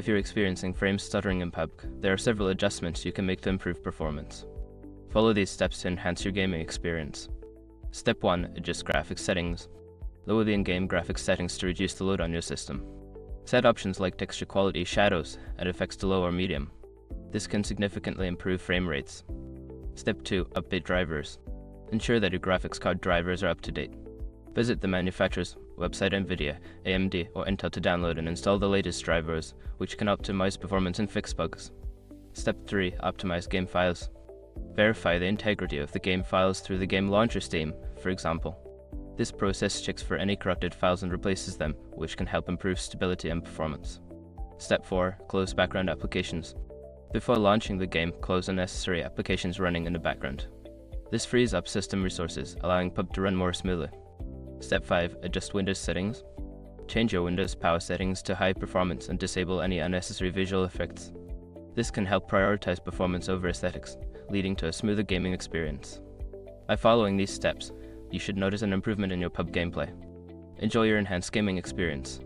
If you're experiencing frame stuttering in PUBG, there are several adjustments you can make to improve performance. Follow these steps to enhance your gaming experience. Step 1. Adjust graphics settings. Lower the in-game graphics settings to reduce the load on your system. Set options like texture quality, shadows, and effects to low or medium. This can significantly improve frame rates. Step 2. Update drivers. Ensure that your graphics card drivers are up to date. Visit the manufacturer's website, NVIDIA, AMD, or Intel to download and install the latest drivers, which can optimize performance and fix bugs. Step 3. Optimize game files. Verify the integrity of the game files through the game launcher Steam, for example. This process checks for any corrupted files and replaces them, which can help improve stability and performance. Step 4. Close background applications. Before launching the game, close unnecessary applications running in the background. This frees up system resources, allowing PUBG to run more smoothly. Step 5. Adjust Windows settings. Change your Windows power settings to high performance and disable any unnecessary visual effects. This can help prioritize performance over aesthetics, leading to a smoother gaming experience. By following these steps, you should notice an improvement in your PUBG gameplay. Enjoy your enhanced gaming experience.